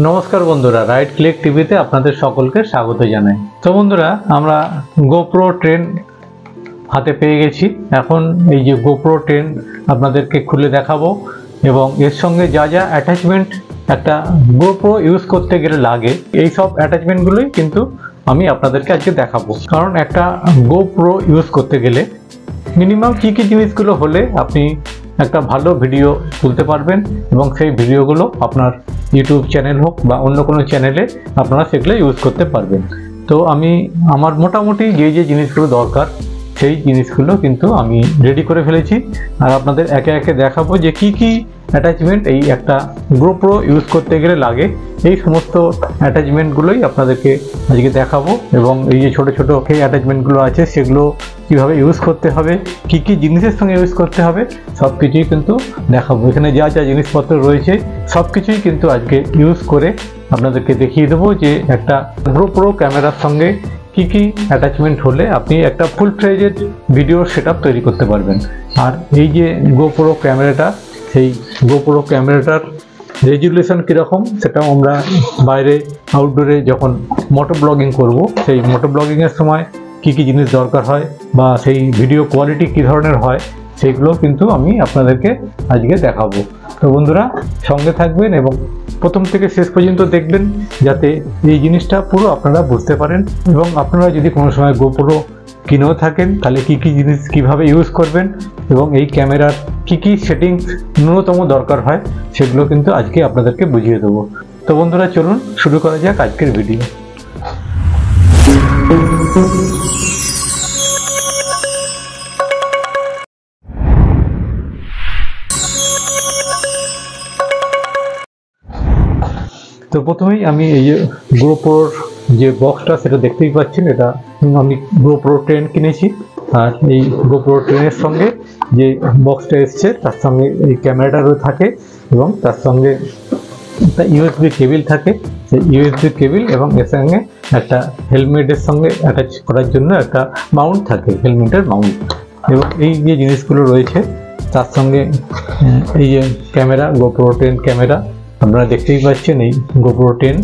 নমস্কার বন্ধুরা, right click টিভিতে আপনাদের সকলকে স্বাগত জানাই। তো বন্ধুরা, আমরা গোপ্রো 10 হাতে পেয়ে গেছি। এখন এই যে গোপ্রো 10 আপনাদেরকে খুলে দেখাবো এবং এর সঙ্গে যা যা অ্যাটাচমেন্ট একটা গোপ্রো ইউজ করতে গেলে লাগে, এই সব অ্যাটাচমেন্টগুলোই কিন্তু আমি আপনাদেরকে আজকে দেখাবো। কারণ একটা গোপ্রো ইউজ করতে গেলে মিনিমাম কী কী জিনিসগুলো হলে আপনি একটা ভালো ভিডিও তুলতে পারবেন এবং সেই ভিডিওগুলো আপনার ইউটিউব চ্যানেল হোক বা অন্য কোনো চ্যানেলে আপনারা সেগুলো ইউজ করতে পারবেন। তো আমি আমার মোটামুটি যে যে জিনিসগুলো দরকার সেই জিনিসগুলো কিন্তু আমি রেডি করে ফেলেছি, আর আপনাদের একে একে দেখাবো যে কি কি অ্যাটাচমেন্ট এই একটা গোপ্রো ইউজ করতে গেলে লাগে। এই সমস্ত অ্যাটাচমেন্টগুলোই আপনাদেরকে আজকে দেখাবো এবং এই যে ছোটো ছোটো অ্যাটাচমেন্টগুলো আছে সেগুলো কীভাবে ইউজ করতে হবে, কি কি জিনিসের সঙ্গে ইউজ করতে হবে, সব কিছুই কিন্তু দেখাবো। এখানে যা যা জিনিসপত্র রয়েছে সব কিছুই কিন্তু আজকে ইউজ করে আপনাদেরকে দেখিয়ে দেবো যে একটা গোপ্রো ক্যামেরার সঙ্গে কি কি অ্যাটাচমেন্ট হলে আপনি একটা ফুল ফ্লেজেড ভিডিও সেটআপ তৈরি করতে পারবেন। আর এই যে গোপ্রো ক্যামেরাটা, সেই গোপ্রো ক্যামেরাটার রেজুলেশন কীরকম সেটাও আমরা বাইরে আউটডোরে যখন মোটো ব্লগিং করব, সেই মোটো ব্লগিংয়ের সময় কি কি জিনিস দরকার হয় বা সেই ভিডিও কোয়ালিটি কী ধরনের হয় সেইগুলো কিন্তু আমি আপনাদেরকে আজকে দেখাবো। তো বন্ধুরা, সঙ্গে থাকবেন এবং প্রথম থেকে শেষ পর্যন্ত দেখবেন যাতে এই জিনিসটা পুরো আপনারা বুঝতে পারেন। এবং আপনারা যদি কোনো সময় গোপ্রো কিনেও থাকেন তাহলে কি কি জিনিস কিভাবে ইউজ করবেন এবং এই ক্যামেরার কি কি সেটিংস ন্যূনতম দরকার হয় সেগুলো কিন্তু আজকে আপনাদেরকে বুঝিয়ে দেবো। তো বন্ধুরা, চলুন শুরু করা যাক আজকের ভিডিও। তো প্রথমেই আমি এই যে গোপ্রোর যে বক্সটা সেটা দেখতেই পাচ্ছেন, এটা আমি গোপ্রো 10 কিনেছি। আর এই গোপ্রো 10-এর সঙ্গে যে বক্সটা এসছে তার সঙ্গে এই ক্যামেরাটারও থাকে এবং তার সঙ্গে একটা ইউএসবি কেবিল থাকে, সেই ইউএসবি কেবিল এবং এর সঙ্গে একটা হেলমেটের সঙ্গে অ্যাটাচ করার জন্য একটা মাউন্ট থাকে, হেলমেটের মাউন্ট। এবং এই যে জিনিসগুলো রয়েছে তার সঙ্গে এই যে ক্যামেরা, গোপ্রো 10 ক্যামেরা আপনারা দেখতেই পাচ্ছেন। এই গোপ্রো 10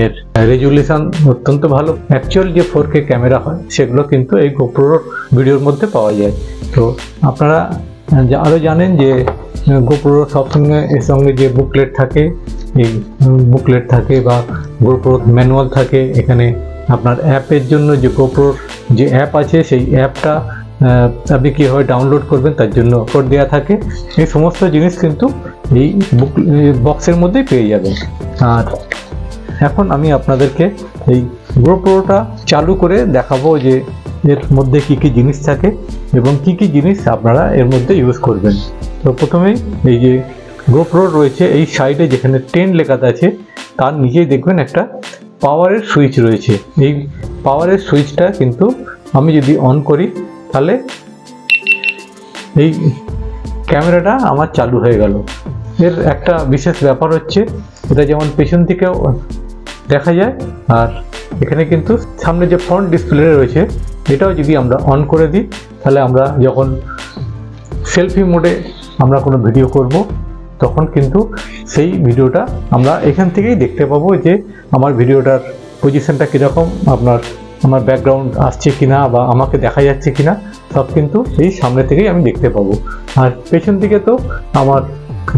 এর রেজুলেশন অত্যন্ত ভালো। অ্যাকচুয়াল যে 4K ক্যামেরা হয় সেগুলো কিন্তু এই গোপ্রোর ভিডিওর মধ্যে পাওয়া যায়। তো আপনারা আরও জানেন যে গোপ্রোর সবসঙ্গে এর সঙ্গে যে বুকলেট থাকে, এই বুকলেট থাকে বা গোপ্রোর ম্যানুয়াল থাকে। এখানে আপনার অ্যাপের জন্য যে গোপ্রোর যে অ্যাপ আছে সেই অ্যাপটা আপনি কীভাবে ডাউনলোড করবেন তার জন্য কোড দেওয়া থাকে। এই সমস্ত জিনিস কিন্তু এই বক্সের মধ্যেই পেয়ে যাবেন। আর এখন আমি আপনাদেরকে এই গোপ্রোটা চালু করে দেখাবো যে এর মধ্যে কি কি জিনিস থাকে এবং কি কি জিনিস আপনারা এর মধ্যে ইউজ করবেন। তো প্রথমেই এই যে গোপ্রো রয়েছে, এই সাইডে যেখানে 10 লেখা আছে তার নিচেই দেখবেন একটা পাওয়ারের সুইচ রয়েছে। এই পাওয়ারের সুইচটা কিন্তু আমি যদি অন করি তাহলে এই ক্যামেরাটা আমার চালু হয়ে গেল। এর একটা বিশেষ ব্যাপার হচ্ছে এটা যেমন পেছন থেকেও দেখা যায়, আর এখানে কিন্তু সামনে যে ফ্রন্ট ডিসপ্লে রয়েছে এটাও যদি আমরা অন করে দিই তাহলে আমরা যখন সেলফি মোডে আমরা কোনো ভিডিও করব তখন কিন্তু সেই ভিডিওটা আমরা এখান থেকেই দেখতে পাবো যে আমার ভিডিওটার পজিশনটা কীরকম, আমার ব্যাকগ্রাউন্ড আসছে কিনা বা আমাকে দেখা যাচ্ছে কিনা সব কিন্তু এই সামনে থেকেই আমি দেখতে পাবো। আর পেছন দিকে তো আমার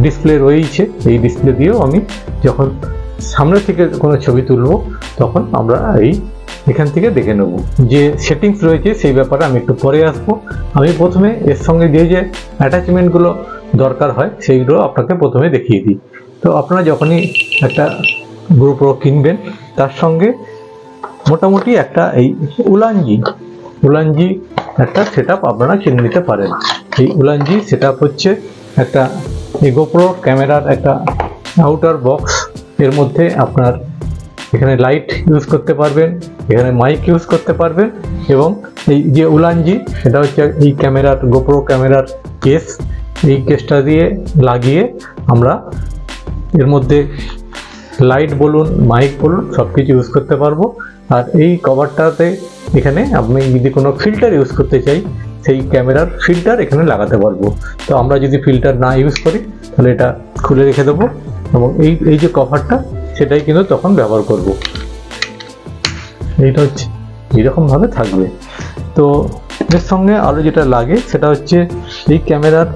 ডিসপ্লে রয়েছে, এই ডিসপ্লে দিয়েও আমি যখন সামনে থেকে কোনো ছবি তুলব তখন আমরা এখান থেকে দেখে নেব। যে সেটিংস রয়েছে সেই ব্যাপারে আমি একটু পরে আসবো। আমি প্রথমে এর সঙ্গে যে অ্যাটাচমেন্টগুলো দরকার হয় সেইগুলো আপনাকে প্রথমে দেখিয়ে দিই। তো আপনারা যখনই একটা গোপ্রো কিনবেন তার সঙ্গে মোটামুটি একটা এই উলানজি একটা সেটআপ আপনারা কিনে নিতে পারেন। এই উলানজি সেটআপ হচ্ছে একটা এই গোপ্রো ক্যামেরার একটা আউটার বক্স। এর মধ্যে আপনার এখানে লাইট ইউজ করতে পারবেন, এখানে মাইক ইউজ করতে পারবেন এবং এই যে উলানজি সেটা হচ্ছে এই ক্যামেরার, গোপ্রো ক্যামেরার কেস। এই কেসটা দিয়ে লাগিয়ে আমরা এর মধ্যে লাইট বলুন, মাইক বলুন সব কিছু ইউজ করতে পারবো। আর এই কভারটাতে এখানে আপনি যদি কোনো ফিল্টার ইউজ করতে চাই সেই ক্যামেরার ফিল্টার এখানে লাগাতে পারবো। তো আমরা যদি ফিল্টার না ইউজ করি তাহলে এটা খুলে রেখে দেবো এবং এই যে কভারটা সেটাই কিন্তু তখন ব্যবহার করব। এইটা হচ্ছে এইরকমভাবে থাকবে। তো এর সঙ্গে আরও যেটা লাগে সেটা হচ্ছে এই ক্যামেরার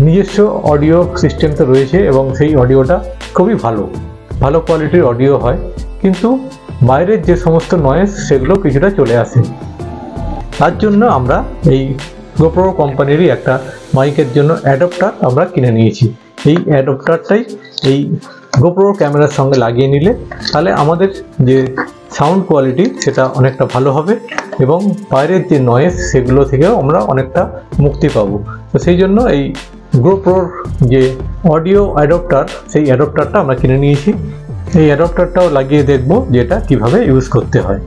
নিজস্ব অডিও সিস্টেম তো রয়েছে এবং সেই অডিওটা খুবই ভালো কোয়ালিটির অডিও হয়, কিন্তু বাইরের যে সমস্ত নয়েজ সেগুলো কিছুটা চলে আসে। তার জন্য আমরা এই গোপ্রো কোম্পানিরই একটা মাইকের জন্য অ্যাডাপ্টার আমরা কিনে নিয়েছি। এই অ্যাডাপ্টারটাই এই গোপ্রো ক্যামেরার সঙ্গে লাগিয়ে নিলে তাহলে আমাদের যে সাউন্ড কোয়ালিটি সেটা অনেকটা ভালো হবে এবং বাইরের যে নয়েজ সেগুলো থেকেও আমরা অনেকটা মুক্তি পাবো। তো সেই জন্য এই গোপ্রোর যে অডিও অ্যাডাপ্টার, সেই অ্যাডাপ্টারটা আমরা কিনে নিয়েছি। এই অ্যাডাপ্টারটাও লাগিয়ে দেখব যে এটা কীভাবে ইউজ করতে হয়।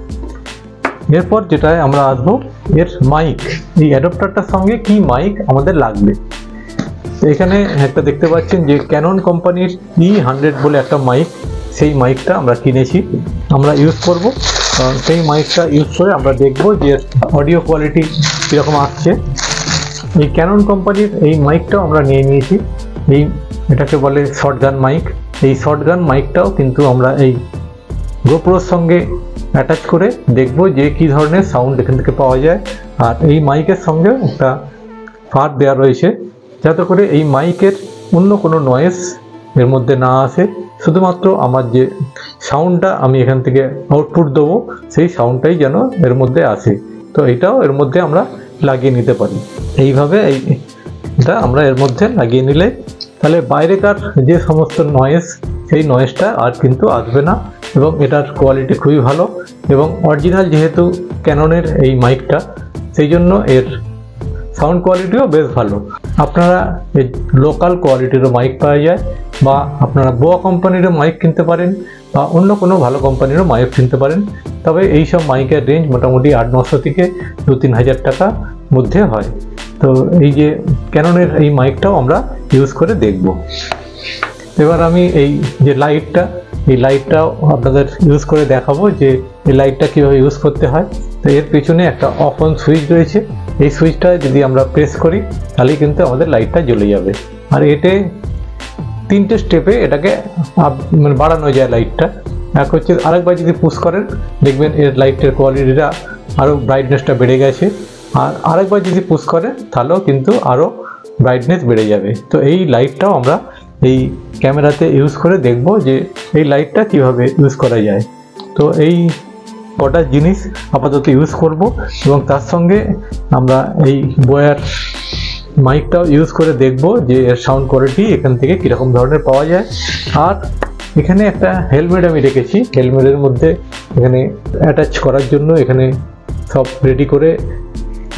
এরপর যেটায় আমরা আসবো এর মাইক। এই অ্যাডাপ্টারটার সঙ্গে কি মাইক আমাদের লাগবে। এখানে একটা দেখতে পাচ্ছেন যে ক্যানন কোম্পানির E100 বলে একটা মাইক, সেই মাইকটা আমরা কিনেছি, আমরা ইউজ করব। সেই মাইকটা ইউজ করে আমরা দেখব যে অডিও কোয়ালিটি কীরকম আসছে। এই ক্যানন কোম্পানির এই মাইকটাও আমরা নিয়ে নিয়েছি। এটাকে বলে শর্টগান মাইক। এই শর্টগান মাইকটাও কিন্তু আমরা এই গোপ্রোর সঙ্গে অ্যাটাচ করে দেখব যে কী ধরনের সাউন্ড এখান থেকে পাওয়া যায়। আর এই মাইকের সঙ্গে একটা ফার দেওয়া রয়েছে যাতে করে এই মাইকের অন্য কোনো নয়েজ এর মধ্যে না আসে, শুধুমাত্র আমার যে সাউন্ডটা আমি এখান থেকে আউটপুট দেবো সেই সাউন্ডটাই যেন এর মধ্যে আসে। তো এটাও এর মধ্যে আমরা লাগিয়ে নিতে পারি। এইভাবে এটা আমরা এর মধ্যে লাগিয়ে নিলে তাহলে বাইরেকার যে সমস্ত নয়েজ সেই নয়েজটা আর কিন্তু আসবে না এবং এটার কোয়ালিটি খুবই ভালো এবং অরিজিনাল যেহেতু ক্যাননের এই মাইকটা, সেই জন্য এর সাউন্ড কোয়ালিটিও বেশ ভালো। আপনারা এই লোকাল কোয়ালিটিরও মাইক পাওয়া যায় বা আপনারা বোয়া কোম্পানিরও মাইক কিনতে পারেন বা অন্য কোনো ভালো কোম্পানিরও মাইক কিনতে পারেন। তবে এই সব মাইকের রেঞ্জ মোটামুটি 800-900 থেকে 2-3 হাজার টাকা মধ্যে হয়। তো এই যে ক্যাননের এই মাইকটাও আমরা ইউজ করে দেখব। এবার আমি এই যে এই লাইটটাও আপনাদের ইউজ করে দেখাবো যে এই লাইটটা কীভাবে ইউজ করতে হয়। তো এর পেছনে একটা অফ অন সুইচ রয়েছে। এই সুইচটা যদি আমরা প্রেস করি তাহলেই কিন্তু আমাদের লাইটটা জ্বলে যাবে। আর এতে 3টে স্টেপে এটাকে মানে বাড়ানো যায় লাইটটা। এক হচ্ছে আরেকবার যদি পুশ করেন দেখবেন এর লাইটের কোয়ালিটিটা আরও ব্রাইটনেসটা বেড়ে গেছে, আর আরেকবার যদি পুশ করেন তাহলেও কিন্তু আরও ব্রাইটনেস বেড়ে যাবে। তো এই লাইটটাও আমরা এই ক্যামেরাতে ইউজ করে দেখব যে এই লাইটটা কিভাবে ইউজ করা যায়। তো এই কটা জিনিস আপাতত ইউজ করব এবং তার সঙ্গে আমরা এই বয়ার মাইকটাও ইউজ করে দেখব যে এর সাউন্ড কোয়ালিটি এখান থেকে কীরকম ধরনের পাওয়া যায়। আর এখানে একটা হেলমেট আমি রেখেছি, হেলমেটের মধ্যে এখানে অ্যাটাচ করার জন্য এখানে সব রেডি করে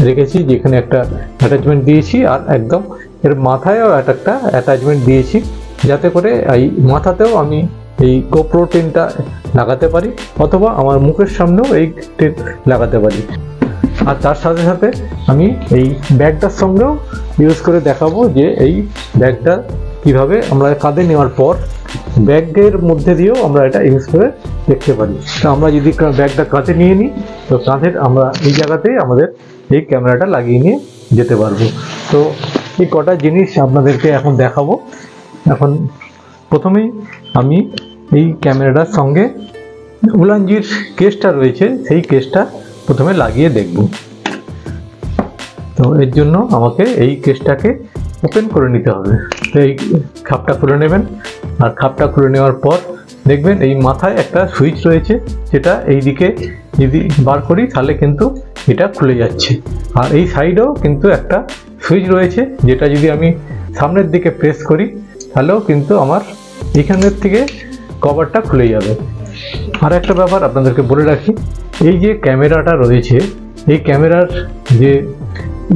রেখেছি, যেখানে একটা অ্যাটাচমেন্ট দিয়েছি আর একদম এর মাথায়ও একটা অ্যাটাচমেন্ট দিয়েছি যাতে করে এই মাথাতেও আমি এই গোপ্রো 10টা লাগাতে পারি অথবা আমার মুখের সামনেও এই 10 লাগাতে পারি। আর তার সাথে সাথে আমি এই ব্যাগটার সঙ্গেও ইউজ করে দেখাবো যে এই ব্যাগটা কিভাবে আমরা কাঁধে নেওয়ার পর ব্যাগের মধ্যে দিয়েও আমরা এটা ইউজ করে দেখতে পারি। তো আমরা যদি ব্যাগটা কাঁধে নিয়ে নিই তো কাঁধের আমরা এই জায়গাতেই আমাদের এই ক্যামেরাটা লাগিয়ে নিয়ে যেতে পারবো। তো এই কটা জিনিস আপনাদেরকে এখন দেখাবো। এখন প্রথমেই আমি এই ক্যামেরাটার সঙ্গে উলানজির কেসটা রয়েছে সেই কেসটা প্রথমে লাগিয়ে দেখব। তো এর জন্য আমাকে এই কেসটাকে ওপেন করে নিতে হবে। তো এই খাপটা খুলে নেবেন, আর খাপটা খুলে নেওয়ার পর দেখবেন এই মাথায় একটা সুইচ রয়েছে, যেটা এই দিকে যদি বার করি তাহলে কিন্তু এটা খুলে যাচ্ছে। আর এই সাইডেও কিন্তু একটা সুইচ রয়েছে, যেটা যদি আমি সামনের দিকে প্রেস করি তাহলেও কিন্তু আমার এখানের থেকে কভারটা খুলে যাবে। আর একটা ব্যাপার আপনাদেরকে বলে রাখি, এই যে ক্যামেরাটা রয়েছে এই ক্যামেরার যে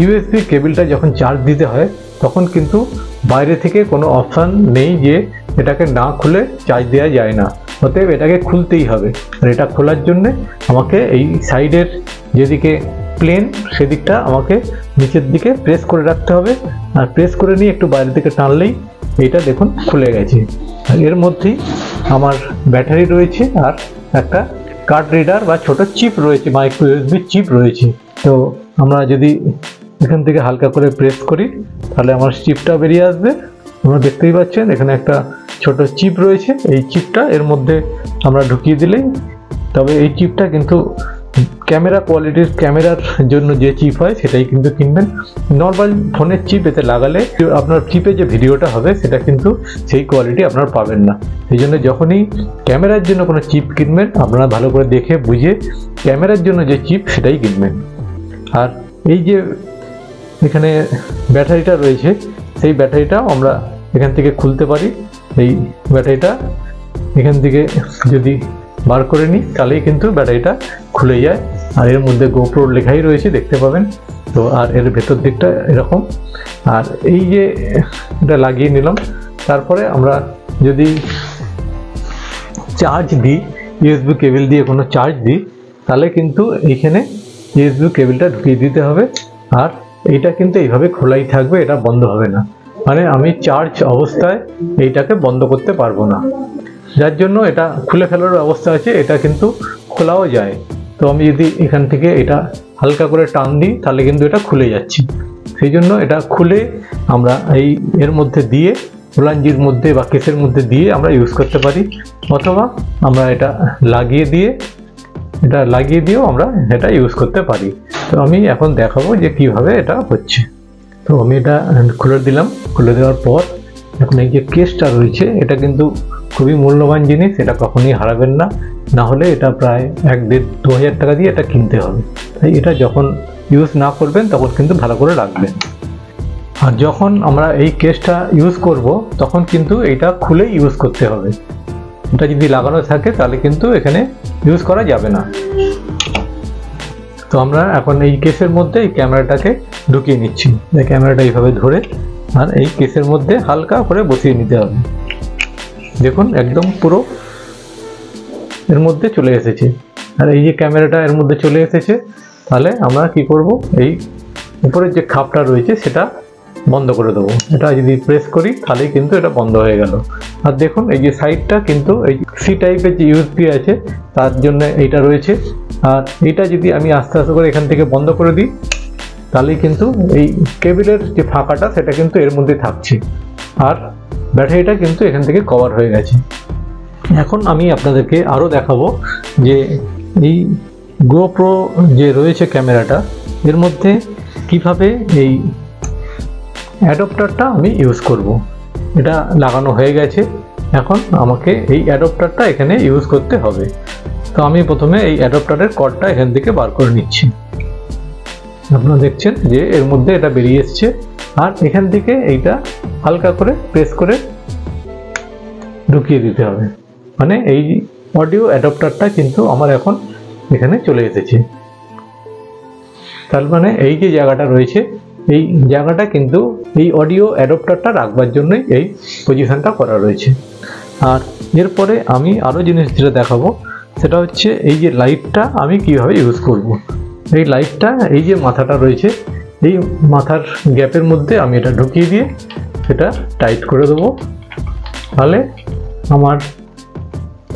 ইউএসবি কেবলটা যখন চার্জ দিতে হয় তখন কিন্তু বাইরে থেকে কোনো অপশান নেই যে এটাকে না খুলে চার্জ দেওয়া যায় না, অতএব এটাকে খুলতেই হবে। আর এটা খোলার জন্যে আমাকে এই সাইডের যেদিকে প্লেন সেদিকটা আমাকে নিচের দিকে প্রেস করে রাখতে হবে, আর প্রেস করে নিয়ে একটু বাইরের দিকে টানলেই এইটা দেখুন খুলে গেছে। আর এর মধ্যেই আমার ব্যাটারি রয়েছে আর একটা কার্ড রিডার বা ছোট চিপ রয়েছে, মাইক্রো ইউএসবি চিপ রয়েছে। তো আমরা যদি এখান থেকে হালকা করে প্রেস করি তাহলে আমার চিপটা বেরিয়ে আসবে। আপনারা দেখতেই পাচ্ছেন এখানে একটা ছোট চিপ রয়েছে, এই চিপটা এর মধ্যে আমরা ঢুকিয়ে দিলেই, তবে এই চিপটা কিন্তু ক্যামেরা কোয়ালিটির, ক্যামেরার জন্য যে চিপ হয় সেটাই কিন্তু কিনবেন। নর্মাল ফোনের চিপ এতে লাগালে আপনার চিপে যে ভিডিওটা হবে সেটা কিন্তু সেই কোয়ালিটি আপনারা পাবেন না। সেই জন্য যখনই ক্যামেরার জন্য কোনো চিপ কিনবেন আপনারা ভালো করে দেখে বুঝে ক্যামেরার জন্য যে চিপ সেটাই কিনবেন। আর এই যে এখানে ব্যাটারিটা রয়েছে, সেই ব্যাটারিটাও আমরা এখান থেকে খুলতে পারি। এই ব্যাটারিটা এখান থেকে যদি বার করে নিই তাহলেই কিন্তু ব্যাটারিটা খুলে যায়। আর এর মধ্যে গোপ্রো লেখাই রয়েছে, দেখতে পাবেন। তো আর এর ভেতর দিকটা এরকম। আর এই যে এটা লাগিয়ে নিলাম, তারপরে আমরা যদি চার্জ দিই, ইউএসবি কেবল দিয়ে কোনো চার্জ দিই, তাহলে কিন্তু এইখানে ইউএসবি কেবলটা ঢুকিয়ে দিতে হবে। আর এইটা কিন্তু এইভাবে খোলাই থাকবে, এটা বন্ধ হবে না। মানে আমি চার্জ অবস্থায় এইটাকে বন্ধ করতে পারবো না, যার জন্য এটা খুলে ফেলার ব্যবস্থা আছে। এটা কিন্তু খোলাও যায়। তো আমি যদি এখান থেকে এটা হালকা করে টান দিই তাহলে কিন্তু এটা খুলে যাচ্ছে। সেই জন্য এটা খুলে আমরা এই এর মধ্যে দিয়ে, হোলাঞ্জির মধ্যে বা কেসের মধ্যে দিয়ে আমরা ইউজ করতে পারি, অথবা আমরা এটা লাগিয়ে দিয়েও আমরা এটা ইউজ করতে পারি। তো আমি এখন দেখাবো যে কিভাবে এটা হচ্ছে। তো আমি এটা খুলে দিলাম। খুলে দেওয়ার পর এখন এই যে কেসটা রয়েছে, এটা কিন্তু খুবই মূল্যবান জিনিস, এটা কখনোই হারাবেন না। না হলে এটা প্রায় 1-1.5-2 হাজার টাকা দিয়ে এটা কিনতে হবে। তাই এটা যখন ইউজ না করবেন তখন কিন্তু ভালো করে রাখবেন। আর যখন আমরা এই কেসটা ইউজ করব তখন কিন্তু এটা খুলে ইউজ করতে হবে। এটা যদি লাগানো থাকে তাহলে কিন্তু এখানে ইউজ করা যাবে না। তো আমরা এখন এই কেসের মধ্যে এই ক্যামেরাটাকে ঢুকিয়ে নিচ্ছি। এই ক্যামেরাটা এইভাবে ধরে আর এই কেসের মধ্যে হালকা করে বসিয়ে নিতে হবে। দেখুন একদম পুরো এর মধ্যে চলে এসেছে। আর এই যে ক্যামেরাটা এর মধ্যে চলে এসেছে, তাহলে আমরা কি করব, এই উপরের যে খাপটা রয়েছে সেটা বন্ধ করে দেবো। এটা যদি প্রেস করি তাহলেই কিন্তু এটা বন্ধ হয়ে গেল। আর দেখুন এই যে সাইডটা কিন্তু এই সি টাইপের যে ইউএসবি আছে তার জন্য এইটা রয়েছে। আর এইটা যদি আমি আস্তে আস্তে করে এখান থেকে বন্ধ করে দিই তাহলেই কিন্তু এই কেবলের যে ফাঁকাটা সেটা কিন্তু এর মধ্যে থাকছে। আর ব্যাটারিটা কিন্তু এখান থেকে কভার হয়ে গেছে। এখন আমি আপনাদেরকে আরও দেখাবো যে এই গোপ্রো যে রয়েছে ক্যামেরাটা, এর মধ্যে কিভাবে এই অ্যাডাপ্টারটা আমি ইউজ করব। এটা লাগানো হয়ে গেছে, এখন আমাকে এই অ্যাডাপ্টারটা এখানে ইউজ করতে হবে। তো আমি প্রথমে এই অ্যাডাপ্টারের কর্ডটা এখান থেকে বার করে নিচ্ছি। আপনারা দেখছেন যে এর মধ্যে এটা বেরিয়ে এসছে। আর এখান থেকে এইটা হালকা করে প্রেস করে ঢুকিয়ে দিতে হবে। মানে এই অডিও অ্যাডাপ্টারটা কিন্তু আমার এখন এখানে চলে এসেছে। তার মানে এই যে জায়গাটা রয়েছে, এই জায়গাটা কিন্তু এই অডিও অ্যাডাপ্টারটা রাখবার জন্যই এই পজিশনটা করা রয়েছে। আর এরপরে আমি আরও জিনিস যেটা দেখাবো সেটা হচ্ছে এই যে লাইটটা আমি কিভাবে ইউজ করব। এই লাইটটা এই যে মাথাটা রয়েছে, এই মাথার গ্যাপের মধ্যে আমি এটা ঢুকিয়ে দিয়ে সেটা টাইট করে দেবো। তাহলে আমার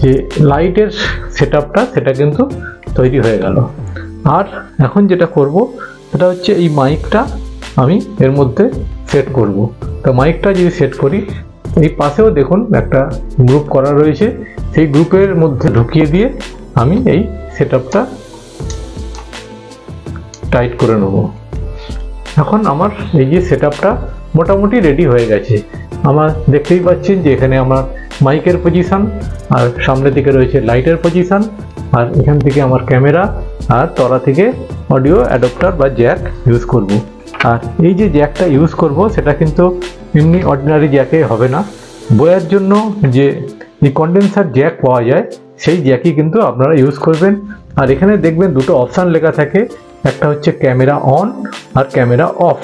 যে লাইটের সেটআপটা সেটা কিন্তু তৈরি হয়ে গেল। আর এখন যেটা করব সেটা হচ্ছে এই মাইকটা আমি এর মধ্যে সেট করব। তো মাইকটা যদি সেট করি, এই পাশেও দেখুন একটা গ্রুপ করা রয়েছে, সেই গ্রুপের মধ্যে ঢুকিয়ে দিয়ে আমি এই সেটআপটা টাইট করে নেব। এখন আমার এই যে সেটআপটা মোটামুটি রেডি হয়ে গেছে। আমার দেখতেই পাচ্ছেন যে এখানে আমার মাইকের পজিশন, আর সামনের দিকে রয়েছে লাইটের পজিশন, আর এখান থেকে আমার ক্যামেরা, আর তলা থেকে অডিও অ্যাডাপ্টার বা জ্যাক ইউজ করব। আর এই যে জ্যাকটা ইউজ করব সেটা কিন্তু এমনি অর্ডিনারি জ্যাকে হবে না। বইয়ের জন্য যে কন্ডেন্সার জ্যাক পাওয়া যায় সেই জ্যাকই কিন্তু আপনারা ইউজ করবেন। আর এখানে দেখবেন দুটো অপশান লেখা থাকে, একটা হচ্ছে ক্যামেরা অন আর ক্যামেরা অফ।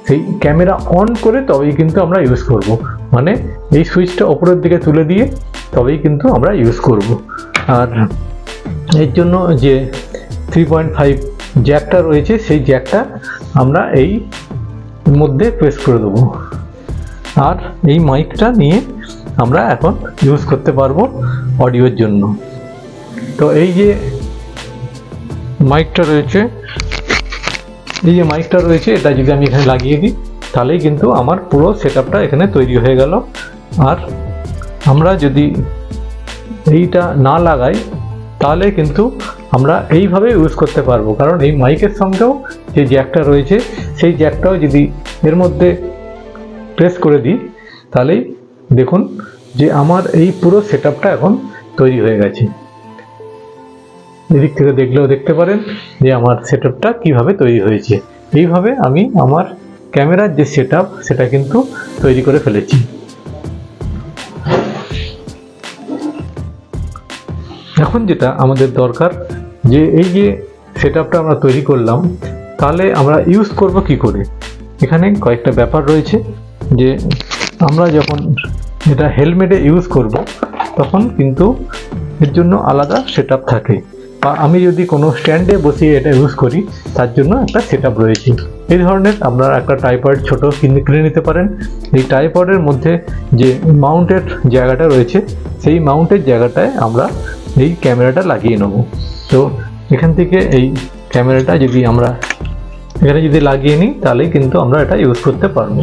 সেই ক্যামেরা অন করে তবেই কিন্তু আমরা ইউজ করব। মানে এই সুইচটা ওপরের দিকে তুলে দিয়ে তবেই কিন্তু আমরা ইউজ করব। আর এর জন্য যে 3.5 জ্যাকটা রয়েছে সেই জ্যাকটা আমরা এই মধ্যে প্রেস করে দেবো। আর এই মাইকটা নিয়ে আমরা এখন ইউজ করতে পারবো অডিওর জন্য। তো এই যে মাইকটা রয়েছে, এটা যদি আমি এখানে লাগিয়ে দিই তাহলেই কিন্তু আমার পুরো সেটআপটা এখানে তৈরি হয়ে গেল। আর আমরা যদি এইটা না লাগাই তাহলে কিন্তু আমরা এইভাবে ইউজ করতে পারবো, কারণ এই মাইকের সঙ্গেও যে জ্যাকটা রয়েছে সেই জ্যাকটাও যদি এর মধ্যে প্রেস করে দিই তাহলেই দেখুন যে আমার এই পুরো সেটআপটা এখন তৈরি হয়ে গেছে। এদিক থেকে দেখলেও দেখতে পারেন যে আমার সেটআপটা কিভাবে তৈরি হয়েছে। এইভাবে আমি আমার ক্যামেরার যে সেটআপ সেটা কিন্তু তৈরি করে ফেলেছি। এখন যেটা আমাদের দরকার যে এই যে সেটআপটা আমরা তৈরি করলাম তাহলে আমরা ইউজ করব কি করে। এখানে কয়েকটা ব্যাপার রয়েছে যে আমরা যখন এটা হেলমেটে ইউজ করব তখন কিন্তু এর জন্য আলাদা সেটআপ থাকে, বা আমি যদি কোনো স্ট্যান্ডে বসিয়ে এটা ইউজ করি তার জন্য একটা সেটআপ রয়েছে। এই ধরনের আপনারা একটা ট্রাইপড ছোট কিনে নিতে পারেন। এই ট্রাইপডের মধ্যে যে মাউন্টেড জায়গাটা রয়েছে সেই মাউন্টেড জায়গাটায় আমরা এই ক্যামেরাটা লাগিয়ে নেব। তো এখান থেকে এই ক্যামেরাটা যদি আমরা এখানে যদি লাগিয়ে নিই তাহলেই কিন্তু আমরা এটা ইউজ করতে পারবো।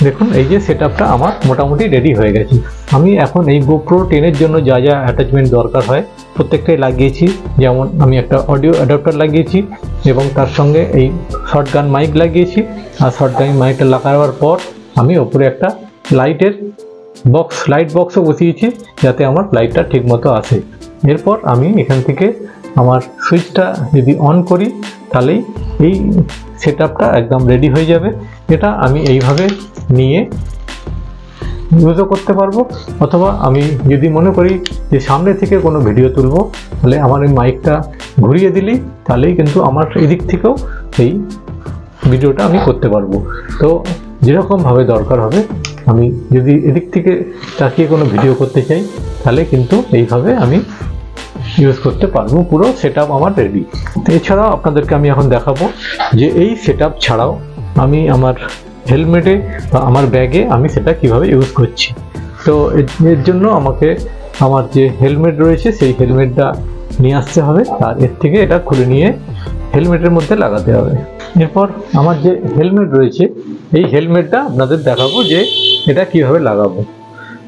দেখুন এই যে সেটআপটা আমার মোটামুটি রেডি হয়ে গেছে। আমি এখন এই GoPro 10 এর জন্য যা যা অ্যাটাচমেন্ট দরকার হয় প্রত্যেকটাই লাগিয়েছি। যেমন আমি একটা অডিও অ্যাডাপ্টার লাগিয়েছি এবং তার সঙ্গে এই শর্টগান মাইক লাগিয়েছি। আর শর্টগান মাইকটা লাগাবার পর আমি ওপরে একটা লাইট বক্সও বসিয়েছি যাতে আমার লাইটটা ঠিকমতো আসে। এরপর আমি এখান থেকে আমার সুইচটা যদি অন করি তাহলেই এই সেটআপটা একদম রেডি হয়ে যাবে। এটা আমি এইভাবে নিয়ে ইউজও করতে পারবো, অথবা আমি যদি মনে করি যে সামনে থেকে কোনো ভিডিও তুলবো তাহলে আমার এই মাইকটা ঘুরিয়ে দিলেই তাহলেই কিন্তু আমার এদিক থেকেও এই ভিডিওটা আমি করতে পারবো। তো যেরকমভাবে দরকার হবে, আমি যদি এদিক থেকে তাকিয়ে কোনো ভিডিও করতে চাই তাহলে কিন্তু এইভাবে আমি ইউজ করতে পারবো। পুরো সেটআপ আমার রেডি। এছাড়াও আপনাদেরকে আমি এখন দেখাবো যে এই সেটআপ ছাড়াও আমি আমার হেলমেটে বা আমার ব্যাগে আমি সেটা কিভাবে ইউজ করছি। তো এর জন্য আমাকে আমার যে হেলমেট রয়েছে সেই হেলমেটটা নিয়ে আসতে হবে, আর এর থেকে এটা খুলে নিয়ে হেলমেটের মধ্যে লাগাতে হবে। এরপর আমার যে হেলমেট রয়েছে এই হেলমেটটা আপনাদের দেখাবো যে এটা কিভাবে লাগাবো।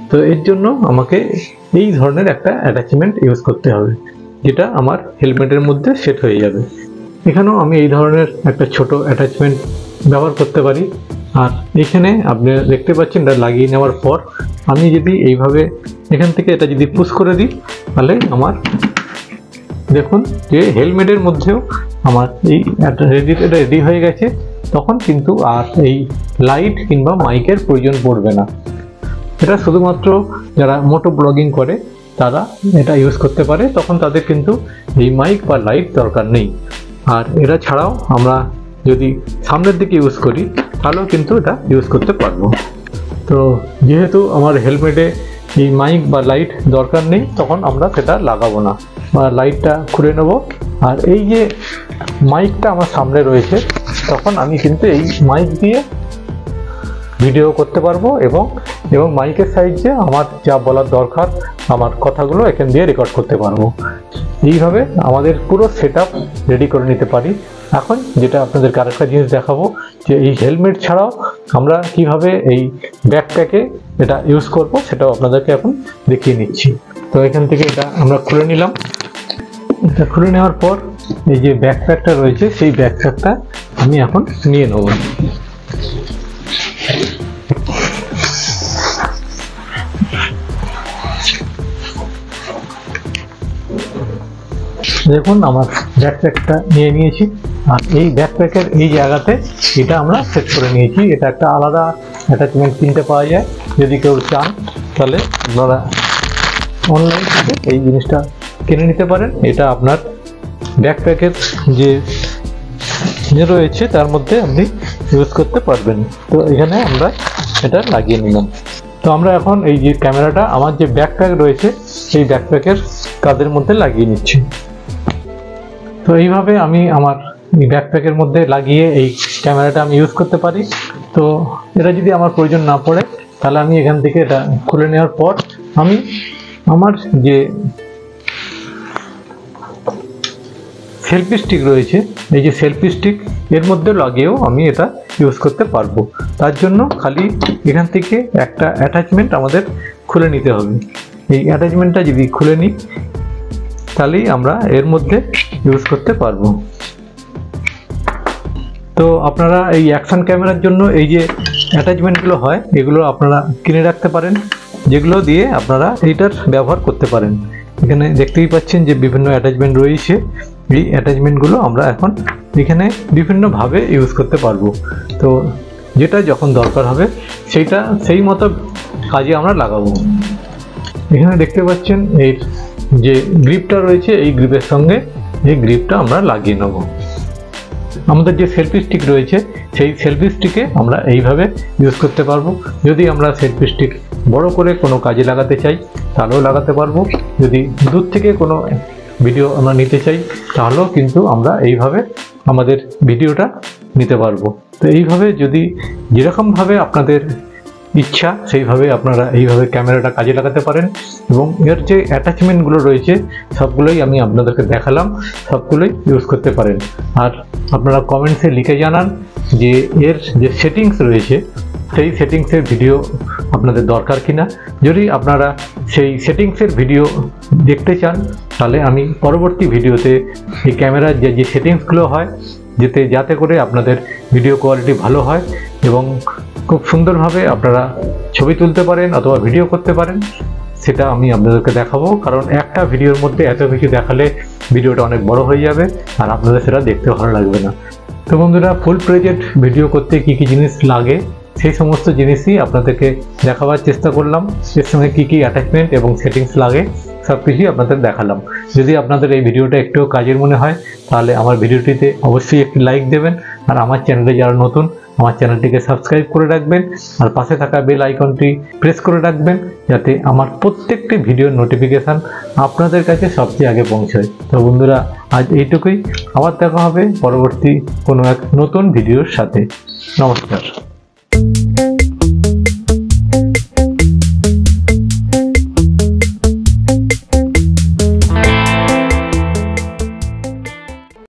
তো এর জন্য আমাকে এই ধরনের একটা অ্যাটাচমেন্ট ইউজ করতে হবে যেটা আমার হেলমেটের মধ্যে সেট হয়ে যাবে। এখানেও আমি এই ধরনের একটা ছোট অ্যাটাচমেন্ট ব্যবহার করতে পারি। আর এখানে আপনি দেখতে পাচ্ছেন এটা লাগিয়ে নেওয়ার পর আমি যদি এইভাবে এখান থেকে এটা যদি পুশ করে দিই তাহলে আমার দেখুন যে হেলমেটের মধ্যেও আমার এই এটা রেডি হয়ে গেছে। তখন কিন্তু আর এই লাইট কিংবা মাইকের প্রয়োজন পড়বে না। এটা শুধুমাত্র যারা মোটো ব্লগিং করে তারা এটা ইউজ করতে পারে, তখন তাদের কিন্তু এই মাইক বা লাইট দরকার নেই। আর এটা ছাড়াও আমরা যদি সামনের দিকে ইউজ করি তাহলেও কিন্তু এটা ইউজ করতে পারবো। তো যেহেতু আমার হেলমেটে এই মাইক বা লাইট দরকার নেই তখন আমরা সেটা লাগাবো না, বা লাইটটা খুলে নেব। আর এই যে মাইকটা আমার সামনে রয়েছে তখন আমি কিন্তু এই মাইক দিয়ে ভিডিও করতে পারবো এবং মাইকের সাইডে আমার যা বলার দরকার আমার কথাগুলো এখান দিয়ে রেকর্ড করতে পারবো। এইভাবে আমাদের পুরো সেটআপ রেডি করে নিতে পারি। এখন যেটা আপনাদেরকে আরেকটা জিনিস দেখাবো যে এই হেলমেট ছাড়াও আমরা কিভাবে এই ব্যাকপ্যাকে এটা ইউজ করব সেটাও আপনাদেরকে এখন দেখিয়ে নিচ্ছি। তো এখান থেকে এটা আমরা খুলে নিলাম। এটা খুলে নেওয়ার পর এই যে ব্যাকপ্যাকটা রয়েছে সেই ব্যাকপ্যাকটা আমি এখন নিয়ে নেব। দেখুন আমার ব্যাকপ্যাকটা নিয়ে নিয়েছি, আর এই ব্যাকপ্যাকের এই জায়গাতে এটা আমরা সেট করে নিয়েছি। এটা একটা আলাদা অ্যাটাচমেন্ট কিনতে পাওয়া যায়, যদি কেউ চান তাহলে আপনারা অনলাইন থেকে এই জিনিসটা কিনে নিতে পারেন। এটা আপনার ব্যাকপ্যাকের যে রয়েছে তার মধ্যে আপনি ইউজ করতে পারবেন। তো এখানে আমরা এটা লাগিয়ে নিলাম। তো আমরা এখন এই যে ক্যামেরাটা আমার যে ব্যাকপ্যাক রয়েছে সেই ব্যাকপ্যাকের কাঁধের মধ্যে লাগিয়ে নিচ্ছি। তো এইভাবে আমি আমার এই ব্যাকপ্যাকের মধ্যে লাগিয়ে এই ক্যামেরাটা আমি ইউজ করতে পারি। তো এটা যদি আমার প্রয়োজন না পড়ে তাহলে আমি এখান থেকে এটা খুলে নেওয়ার পর আমি আমার যে সেলফি স্টিক রয়েছে এই যে সেলফি স্টিক এর মধ্যে লাগিয়েও আমি এটা ইউজ করতে পারবো। তার জন্য খালি এখান থেকে একটা অ্যাটাচমেন্ট আমাদের খুলে নিতে হবে। এই অ্যাটাচমেন্টটা যদি খুলে নিই তাহলেই আমরা এর মধ্যে ইউজ করতে পারবো। তো আপনারা এই অ্যাকশন ক্যামেরার জন্য এই যে অ্যাটাচমেন্টগুলো হয় এগুলো আপনারা কিনে রাখতে পারেন, যেগুলো দিয়ে আপনারা এইটার ব্যবহার করতে পারেন। এখানে দেখতেই পাচ্ছেন যে বিভিন্ন অ্যাটাচমেন্ট রয়েছে। এই অ্যাটাচমেন্টগুলো আমরা এখন এখানে বিভিন্নভাবে ইউজ করতে পারবো। তো যেটা যখন দরকার হবে সেইটা সেই মতো কাজে আমরা লাগাবো। এখানে দেখতে পাচ্ছেন এর যে গ্রিপটা রয়েছে এই গ্রিপের সঙ্গে এই গ্রিপটা আমরা লাগিয়ে নেব। আমাদের যে সেলফি স্টিক রয়েছে সেই সেলফি স্টিকে আমরা এইভাবে ইউজ করতে পারবো। যদি আমরা সেলফি স্টিক বড় করে কোনো কাজে লাগাতে চাই তাহলেও লাগাতে পারবো। যদি দূর থেকে কোনো ভিডিও আমরা নিতে চাই তাহলেও কিন্তু আমরা এইভাবে আমাদের ভিডিওটা নিতে পারবো। তো এইভাবে যদি যেরকমভাবে আপনাদের ইচ্ছা সেইভাবে আপনারা এইভাবে ক্যামেরাটা কাজে লাগাতে পারেন। এবং এর যে অ্যাটাচমেন্টগুলো রয়েছে সবগুলোই আমি আপনাদেরকে দেখালাম, সবগুলোই ইউজ করতে পারেন। আর আপনারা কমেন্টসে লিখে জানান যে এর যে সেটিংস রয়েছে সেই সেটিংসের ভিডিও আপনাদের দরকার কিনা। যদি আপনারা সেই সেটিংসের ভিডিও দেখতে চান তাহলে আমি পরবর্তী ভিডিওতে এই ক্যামেরার যে সেটিংসগুলো হয় যাতে করে আপনাদের ভিডিও কোয়ালিটি ভালো হয় এবং খুব সুন্দরভাবে আপনারা ছবি তুলতে পারেন অথবা ভিডিও করতে পারেন, সেটা আমি আপনাদেরকে দেখাবো। কারণ একটা ভিডিওর মধ্যে এত কিছু দেখালে ভিডিওটা অনেক বড় হয়ে যাবে আর আপনাদের সেটা দেখতে ভালো লাগবে না। তো বন্ধুরা, ফুল প্রেজেন্ট ভিডিও করতে কী কী জিনিস লাগে সেই সমস্ত জিনিসই আপনাদেরকে দেখাবার চেষ্টা করলাম। এর সঙ্গে কী কী অ্যাটাচমেন্ট এবং সেটিংস লাগে সব কিছুই আপনাদের দেখালাম। যদি আপনাদের এই ভিডিওটা একটু কাজের মনে হয় তাহলে আমার ভিডিওটিতে অবশ্যই একটি লাইক দেবেন। আর আমার চ্যানেলে যারা নতুন আমার চ্যানেলটিকে সাবস্ক্রাইব করে রাখবেন আর পাশে থাকা বেল আইকনটি প্রেস করে রাখবেন যাতে আমার প্রত্যেকটি ভিডিওর নোটিফিকেশান আপনাদের কাছে সবচেয়ে আগে পৌঁছয়। তো বন্ধুরা, আজ এইটুকুই। আবার দেখা হবে পরবর্তী কোনো এক নতুন ভিডিওর সাথে। নমস্কার।